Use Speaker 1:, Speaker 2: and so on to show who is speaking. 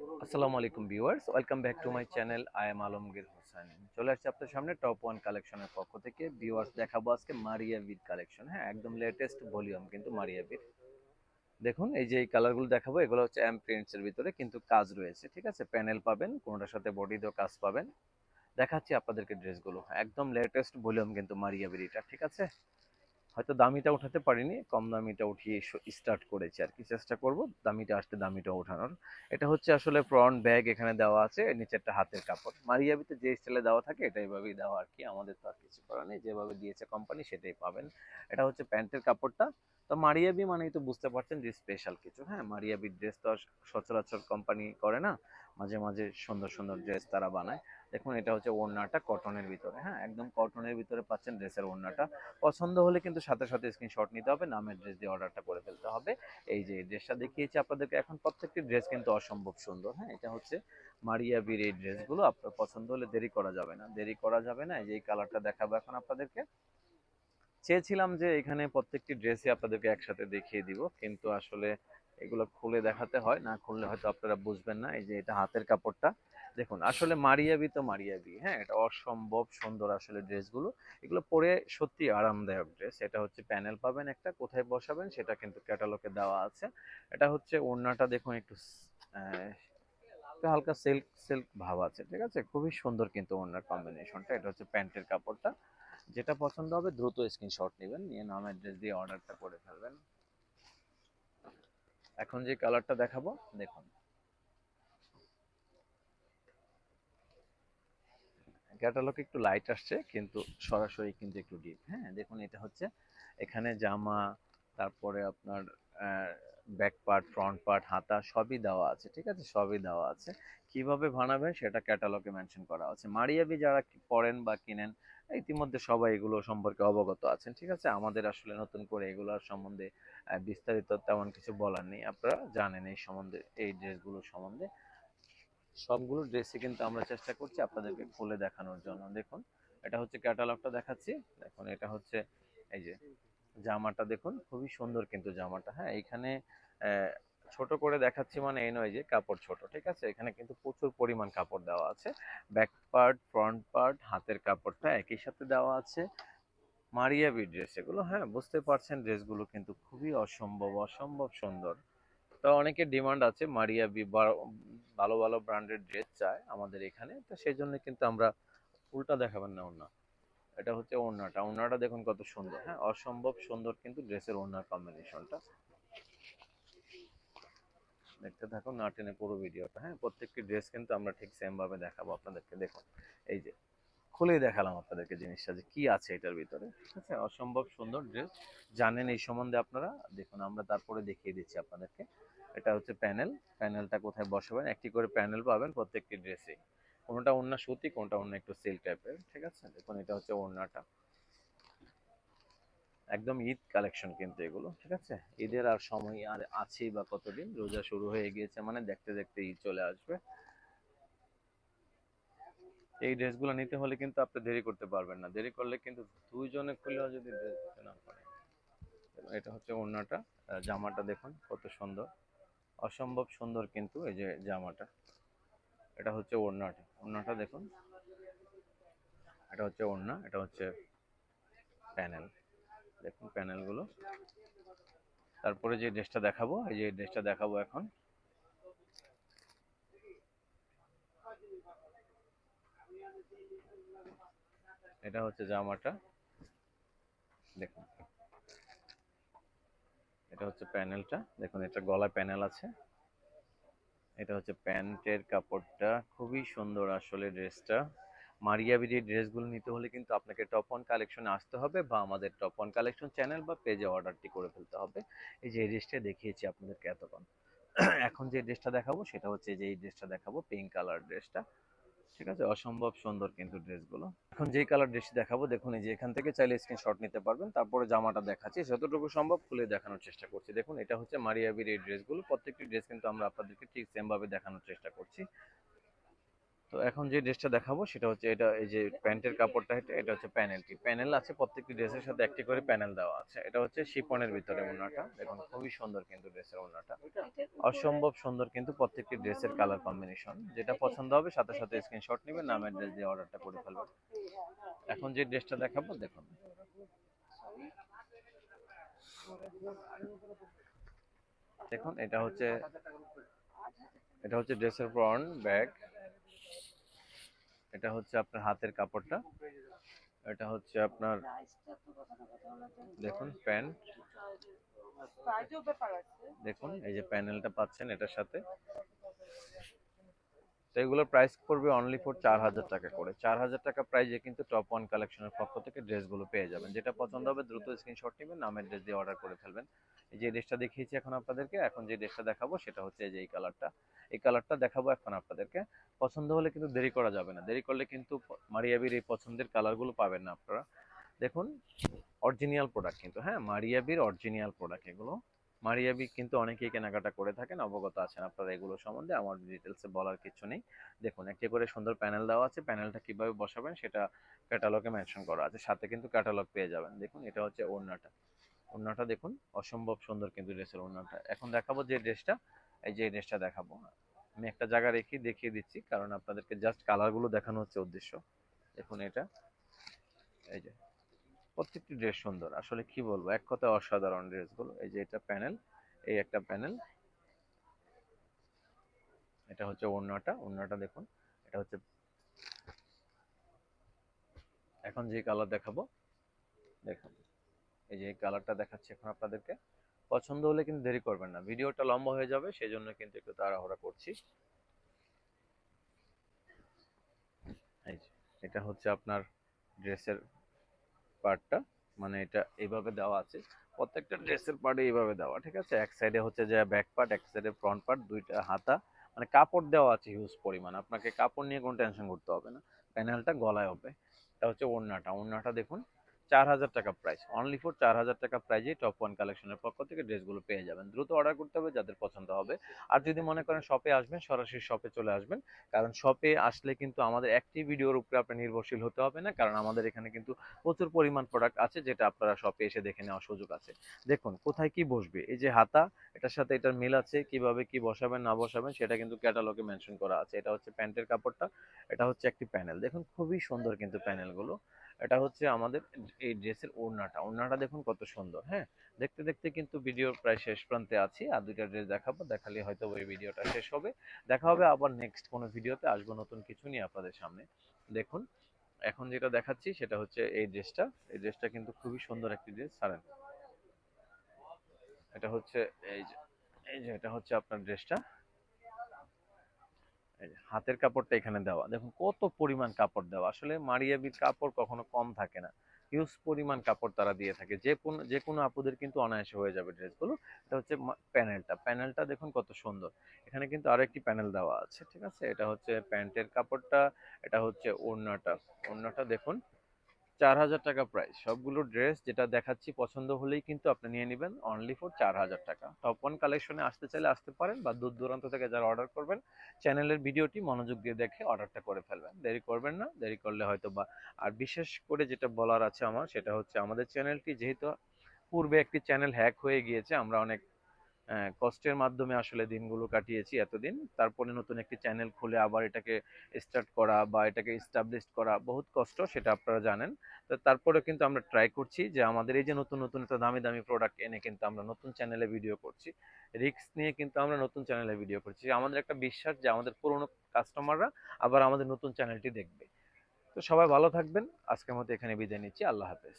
Speaker 1: আসসালামু আলাইকুম viewers, welcome back to my channel. I am Alamgir Hossain. চলে আসছে আপনার সামনে টপ ওয়ান কালেকশনের পক্ষ থেকে। ভিউয়ার্স, দেখাবো আজকে মারিয়াবির কালেকশন। হ্যাঁ, একদম লেটেস্ট ভলিউম কিন্তু মারিয়াবির। দেখুন, এই যে এই কালারগুলো দেখাবো, এগুলো হচ্ছে এম প্রিন্টস এর ভিতরে কিন্তু কাজ রয়েছে। ঠিক আছে, প্যানেল পাবেন, কোনটার সাথে বডিতেও কাজ পাবেন। দেখাচ্ছি আপনাদেরকে ড্রেসগুলো, একদম লেটেস্ট ভলিউম কিন্তু মারিয়াবির এটা। ঠিক আছে, হয়তো দামিটা উঠাতে পারিনি, কম দামিটা উঠিয়ে স্টার্ট করেছি আর কি। চেষ্টা করব দামিটা আসতে দামিটা ওঠানোর। এটা হচ্ছে আসলে ফ্রন্ট ব্যাগ এখানে দেওয়া আছে, নিচে একটা হাতের কাপড়। মারিয়াবিতে যে স্টাইলে দেওয়া থাকে এটা এইভাবেই দেওয়া আর কি, আমাদের তো আর কিছু করার নেই, যেভাবে দিয়েছে কোম্পানি সেটাই পাবেন। এটা হচ্ছে প্যান্টের কাপড়টা। তো মারিয়াবি মানেই তো বুঝতে পারছেন যে স্পেশাল কিছু। হ্যাঁ, মারিয়াবির ড্রেস তো আর সচরাচর কোম্পানি করে না, মাঝে মাঝে সুন্দর সুন্দর ড্রেস তারা বানায়। দেখুন, এটা হচ্ছে ওড়নাটা কটনের ভিতরে। হ্যাঁ, একদম কটনের ভিতরে পাচ্ছেন ড্রেসের ওড়নাটা। পছন্দ হলে কিন্তু সাথে সাথে স্ক্রিনশট নিতে হবে, নামের ড্রেস দিয়ে অর্ডারটা করে ফেলতে হবে। এই যে ড্রেসটা দেখিয়েছি আপনাদেরকে এখন, প্রত্যেকটি ড্রেস কিন্তু অসম্ভব সুন্দর। হ্যাঁ, এটা হচ্ছে মারিয়াবির এই ড্রেসগুলো। আপনার পছন্দ হলে দেরি করা যাবে না, দেরি করা যাবে না। এই যে এই কালারটা দেখাবো এখন আপনাদেরকে। চেয়েছিলাম যে এখানে প্রত্যেকটি ড্রেসই আপনাদেরকে একসাথে দেখিয়ে দিব, কিন্তু আসলে এগুলো খুলে দেখাতে হয়, না খুললে হয়তো আপনারা বুঝবেন না। এই যে এটা হাতের কাপড়টা দেখুন, আসলে মারিয়াবি তো মারিয়াবি। হ্যাঁ, এটা অসম্ভব সুন্দর আসলে ড্রেসগুলো। এগুলো পরে সত্যি আরামদায়ক ড্রেস। এটা হচ্ছে প্যানেল পাবেন একটা, কোথায় বসাবেন সেটা কিন্তু ক্যাটালগে দেওয়া আছে। এটা হচ্ছে ওড়নাটা দেখুন, একটু একটু হালকা সিল্ক সিল্ক ভাব আছে। ঠিক আছে, খুবই সুন্দর কিন্তু ওড়নার কম্বিনেশনটা। এটা হচ্ছে প্যান্টের কাপড়টা। যেটা পছন্দ হবে দ্রুত স্ক্রিনশট নেবেন, নিয়ে নাম অ্যাড্রেস দিয়ে অর্ডারটা করে ফেলবেন। এখন যে কালারটা দেখাবো দেখুন, ক্যাটালগ একটু লাইট আসছে কিন্তু সরাসরি কিন্তু একটু ডিপ। হ্যাঁ, দেখুন, এটা হচ্ছে এখানে জামা, তারপরে আপনার ব্যাক পার্ট, ফ্রন্ট পার্ট, হাতা সবই দেওয়া আছে। ঠিক আছে, সবই দেওয়া আছে। কিভাবে বানাবেন সেটা ক্যাটালগে মেনশন করা আছে। মারিয়াবি যারা পড়েন বা কিনেন, ইতিমধ্যে সবাই এগুলো সম্পর্কে অবগত আছেন। ঠিক আছে, আমাদের আসলে নতুন করে এগুলোর সম্বন্ধে বিস্তারিত তেমন কিছু বলার নেই, আপনারা জানেন এই সম্বন্ধে, এই ড্রেসগুলোর সম্বন্ধে। সবগুলো ড্রেসই কিন্তু আমরা চেষ্টা করছি আপনাদেরকে খুলে দেখানোর জন্য। দেখুন, এটা হচ্ছে ক্যাটালগটা দেখাচ্ছি। দেখুন, এটা হচ্ছে এই যে জামাটা দেখুন, খুবই সুন্দর কিন্তু জামাটা। হ্যাঁ, এখানে আহ, ছোট করে দেখাচ্ছি মানে এই নয় যে কাপড় ছোট। ঠিক আছে, এখানে কিন্তু প্রচুর পরিমাণ কাপড় দেওয়া আছে। ব্যাক পার্ট, ফ্রন্ট পার্ট, হাতের কাপড়টা একই সাথে দেওয়া আছে। মারিয়াবি ড্রেস এগুলো। হ্যাঁ, বুঝতে পারছেন ড্রেসগুলো কিন্তু খুবই অসম্ভব অসম্ভব সুন্দর। তো অনেকের ডিমান্ড আছে মারিয়াবি বা ভালো ভালো ব্র্যান্ডের ড্রেস চায় আমাদের এখানে, তো সেই জন্য কিন্তু আমরা উল্টা দেখাবেন না ওড়না। এটা হচ্ছে ওড়নাটা, ওড়নাটা দেখুন কত সুন্দর। হ্যাঁ, অসম্ভব সুন্দর কিন্তু ড্রেসের ওড়নার কম্বিনেশনটা। দেখতে থাকুন, না টেনে পুরো ভিডিওটা। হ্যাঁ, প্রত্যেকটি ড্রেস কিন্তু আমরা ঠিক সেম ভাবে দেখাবো আপনাদেরকে। দেখুন, এই যে খুলেই দেখালাম আপনাদেরকে জিনিসটা যে কি আছে এটার ভিতরে। ঠিক আছে, অসম্ভব সুন্দর ড্রেস। জানেন এই সম্বন্ধে আপনারা, দেখুন আমরা তারপরে দেখিয়ে দিচ্ছি আপনাদেরকে। এটা হচ্ছে প্যানেল। প্যানেলটা কোথায় বসাবেন, একটি করে প্যানেল পাবেন প্রত্যেকটি ড্রেসে। কোনটা ওড়না সুতি, কোনটা ওড়না একটু সিল্ক টাইপের। ঠিক আছে, দেখুন এটা হচ্ছে ওড়নাটা। একদম ঈদ কালেকশন কিন্তু এগুলো। ঠিক আছে, ঈদের আর সময় আর আছেই বা কতদিন, রোজা শুরু হয়ে গিয়েছে মানে দেখতে দেখতে ঈদ চলে আসবে। এই ড্রেসগুলো নিতে হলে কিন্তু আপনি দেরি করতে পারবেন না, দেরি করলে কিন্তু দুইজনে খুলেও যদি ড্রেস দিতে না পারে। এটা হচ্ছে ওড়নাটা। জামাটা দেখুন কত সুন্দর, অসম্ভব সুন্দর কিন্তু এই যে জামাটা। এটা হচ্ছে ওড়নাটা, ওড়নাটা দেখুন। এটা হচ্ছে ওড়না, এটা হচ্ছে প্যানেল। দেখুন প্যানেলগুলো। তারপরে যে ড্রেসটা দেখাবো, এই যে ড্রেসটা দেখাবো এখন। এটা হচ্ছে জামাটা দেখুন। এটা হচ্ছে প্যানেলটা দেখুন, এটা গলায় প্যানেল আছে। এটা হচ্ছে প্যান্টের কাপড়টা, খুবই সুন্দর আসলে ড্রেসটা। মারিয়াবির এই ড্রেসগুলো নিতে হলে কিন্তু আপনাকে টপ ওয়ান কালেকশনে আসতে হবে, বা আমাদের টপ ওয়ান কালেকশন চ্যানেল বা পেজে অর্ডারটি করে ফেলতে হবে। এই যে এই ড্রেসটা দেখিয়েছি আপনাদেরকে এতক্ষণ। এখন যে ড্রেসটা দেখাবো সেটা হচ্ছে যে এই ড্রেসটা দেখাবো, পিঙ্ক কালার ড্রেসটা। ঠিক আছে, অসম্ভব সুন্দর কিন্তু ড্রেসগুলো। এখন যেই কালার ড্রেস দেখাবো দেখুন, এই যে এখান থেকে চাইলে স্ক্রিনশট নিতে পারবেন। তারপরে জামাটা দেখাচ্ছি, যতটুকু সম্ভব খুলে দেখানোর চেষ্টা করছি। দেখুন, এটা হচ্ছে মারিয়াবির এই ড্রেসগুলো। প্রত্যেকটি ড্রেস কিন্তু আমরা আপনাদেরকে ঠিক সেম ভাবে দেখানোর চেষ্টা করছি। তো এখন যে ড্রেসটা দেখাবো সেটা হচ্ছে এটা, এই যে প্যান্টের কাপড়টা, এটা হচ্ছে প্যানেলটি, প্যানেল আছে প্রত্যেকটি ড্রেসের সাথে একটি করে প্যানেল দেওয়া আছে। এটা হচ্ছে শিফনের ভিতরে ওড়নাটা, দেখুন খুবই সুন্দর কিন্তু ড্রেসের ওড়নাটা, অসম্ভব সুন্দর কিন্তু প্রত্যেকটি ড্রেসের কালার কম্বিনেশন। যেটা পছন্দ হবে সাথে সাথে স্ক্রিনশট নেবেন, নামের ড্রেস দিয়ে অর্ডারটা করে ফেলবেন। এখন যে ড্রেসটা দেখাবো দেখুন, দেখুন এটা হচ্ছে ড্রেসের ফ্রন্ট ব্যাক, এটা হচ্ছে আপনার হাতের কাপড়টা, এটা হচ্ছে আপনার দেখুন প্যান্ট, দেখুন এই যে প্যানেলটা পাচ্ছেন এটার সাথে। তো এগুলোর প্রাইস পড়বে অনলি ফর 4000 টাকা করে। 4000 টাকা প্রাইজে কিন্তু টপ ওয়ান কালেকশনের পক্ষ থেকে ড্রেসগুলো পেয়ে যাবেন। যেটা পছন্দ হবে দ্রুত স্ক্রিনশট নেবেন, নামের ড্রেস দিয়ে অর্ডার করে ফেলবেন। এই যে ড্রেসটা দেখিয়েছি এখন আপনাদেরকে, এখন যে ড্রেসটা দেখাবো সেটা হচ্ছে এই যে এই কালারটা দেখাবো এখন আপনাদেরকে। পছন্দ হলে কিন্তু দেরি করা যাবে না, দেরি করলে কিন্তু মারিয়াবির এই পছন্দের কালারগুলো পাবেন না আপনারা। দেখুন অরিজিনাল প্রোডাক্ট কিন্তু, হ্যাঁ মারিয়াবির অরিজিনাল প্রোডাক্ট এগুলো। মারিয়াবি কিন্তু অনেকেই কেনাকাটা করে থাকেন, অবগত আছেন আপনারা এগুলো সম্বন্ধে, আমার ডিটেলসে বলার কিছু নেই। দেখুন একটি করে সুন্দর প্যানেল দেওয়া আছে, প্যানেলটা কিভাবে বসাবেন সেটা ক্যাটালগে মেনশন করা আছে, সাথে কিন্তু ক্যাটালগ পেয়ে যাবেন। দেখুন এটা হচ্ছে ওড়নাটা, ওড়নাটা দেখুন অসম্ভব সুন্দর কিন্তু ড্রেসের ওড়নাটা। এখন দেখাবো যে ড্রেসটা, এই যে ড্রেসটা দেখাবো, আমি একটা জায়গা রেখে দেখিয়ে দিচ্ছি কারণ আপনাদেরকে জাস্ট কালারগুলো দেখানো হচ্ছে উদ্দেশ্য। দেখুন এটা, এই যে প্রত্যেকটি ড্রেস সুন্দর, আসলে কি বলবো, এক কথায় অসাধারণ ড্রেসগুলো। এই যে এটা প্যানেল, এই একটা প্যানেল, এটা হচ্ছে ওড়নাটা, ওড়নাটা দেখুন, এটা হচ্ছে এখন যে কালার দেখাবো দেখুন, এই যে কালারটা দেখাচ্ছি এখন আপনাদেরকে। পছন্দ হলে কিন্তু দেরি করবেন না, ভিডিওটা লম্বা হয়ে যাবে সেই জন্য কিন্তু একটু তাড়াহুড়া করছি। এই যে এটা হচ্ছে আপনার ড্রেসের পার্টটা, মানে এটা এইভাবে দেওয়া আছে, প্রত্যেকটা ড্রেসের পার্টে এইভাবে দেওয়া, ঠিক আছে। এক সাইডে হচ্ছে যে ব্যাক পার্ট, এক সাইডে ফ্রন্ট পার্ট, দুইটা হাতা, মানে কাপড় দেওয়া আছে হিউজ পরিমাণ, আপনাকে কাপড় নিয়ে কোনো টেনশন করতে হবে না। প্যানেলটা গলায় হবে। এটা হচ্ছে ওড়নাটা, ওড়নাটা দেখুন 4000 টাকা প্রাইস, অনলি ফর 4000 টাকা প্রাইজে টপ ওয়ান কালেকশনের পক্ষ থেকে ড্রেসগুলো পেয়ে যাবেন। দ্রুত অর্ডার করতে হবে যাদের পছন্দ হবে। আর যদি মনে করেন শপে আসবেন, সরাসরি শপে চলে আসবেন, কারণ শপে আসলে কিন্তু আমাদের একটি ভিডিওর উপরে আপনি নির্ভরশীল হতে হবে না, কারণ আমাদের এখানে কিন্তু প্রচুর পরিমাণ প্রোডাক্ট আছে যেটা আপনারা শপে এসে দেখে নেওয়ার সুযোগ আছে। দেখুন কোথায় কি বসবে, এই যে হাতা, এটার সাথে এটার মিল আছে, কিভাবে কি বসাবেন না বসাবেন সেটা কিন্তু ক্যাটালগে মেনশন করা আছে। এটা হচ্ছে প্যান্টের কাপড়টা, এটা হচ্ছে একটি প্যানেল, দেখুন খুবই সুন্দর কিন্তু প্যানেলগুলো। এটা হচ্ছে আমাদের এই ড্রেসের ওড়নাটা, ওড়নাটা দেখুন কত সুন্দর। হ্যাঁ, দেখতে দেখতে কিন্তু ভিডিওর প্রায় শেষ প্রান্তে আছি, আর দুইটা ড্রেস দেখাবো, দেখালে হয়তো ওই ভিডিওটা শেষ হবে। দেখা হবে আবার নেক্সট কোনো ভিডিওতে, আসবো নতুন কিছু নিয়ে আপনাদের সামনে। দেখুন এখন যেটা দেখাচ্ছি সেটা হচ্ছে এই ড্রেসটা, এই ড্রেসটা কিন্তু খুবই সুন্দর একটি ড্রেস। ছাড়েন, এটা হচ্ছে এই যে, এটা হচ্ছে আপনার ড্রেসটা, এই যে হাতের কাপড়টা এখানে দেওয়া, দেখুন কত পরিমাণ কাপড় দেওয়া, আসলে মারিয়াবির কাপড় কখনো কম থাকে না, হিউজ পরিমাণ কাপড় তারা দিয়ে থাকে, যে কোনো আপুদের কিন্তু অনায়াসে হয়ে যাবে ড্রেসগুলো। এটা হচ্ছে প্যানেলটা, প্যানেলটা দেখুন কত সুন্দর, এখানে কিন্তু আরো একটি প্যানেল দেওয়া আছে, ঠিক আছে। এটা হচ্ছে প্যান্টের কাপড়টা, এটা হচ্ছে ওড়নাটা, ওড়নাটা দেখুন 4000 টাকা প্রাইস। সবগুলো ড্রেস যেটা দেখাচ্ছি পছন্দ হলেই কিন্তু আপনি নিয়ে নেবেন, অনলি ফর 4000 টাকা। টপ ওয়ান কালেকশনে আসতে চাইলে আসতে পারেন, বা দূর দূরান্ত থেকে যারা অর্ডার করবেন চ্যানেলের ভিডিওটি মনোযোগ দিয়ে দেখে অর্ডারটা করে ফেলবেন, দেরি করবেন না, দেরি করলে হয়তো বা। আর বিশেষ করে যেটা বলার আছে আমার সেটা হচ্ছে আমাদের চ্যানেলটি যেহেতু পূর্বে একটি চ্যানেল হ্যাক হয়ে গিয়েছে, আমরা অনেক কষ্টের মাধ্যমে আসলে দিনগুলো কাটিয়েছি এতদিন, তারপরে নতুন একটি চ্যানেল খুলে আবার এটাকে স্টার্ট করা বা এটাকে এস্টাবলিশ করা বহুত কষ্ট, সেটা আপনারা জানেন। তো তারপরে কিন্তু আমরা ট্রাই করছি যে আমাদের এই যে নতুন নতুন এত দামি দামি প্রোডাক্ট এনে কিন্তু আমরা নতুন চ্যানেলে ভিডিও করছি, রিস্ক নিয়ে কিন্তু আমরা নতুন চ্যানেলে ভিডিও করছি, আমাদের একটা বিশ্বাস যে আমাদের পুরনো কাস্টমাররা আবার আমাদের নতুন চ্যানেলটি দেখবে। তো সবাই ভালো থাকবেন, আজকের মতো এখানে বিদায় নিচ্ছি, আল্লাহ হাফেজ।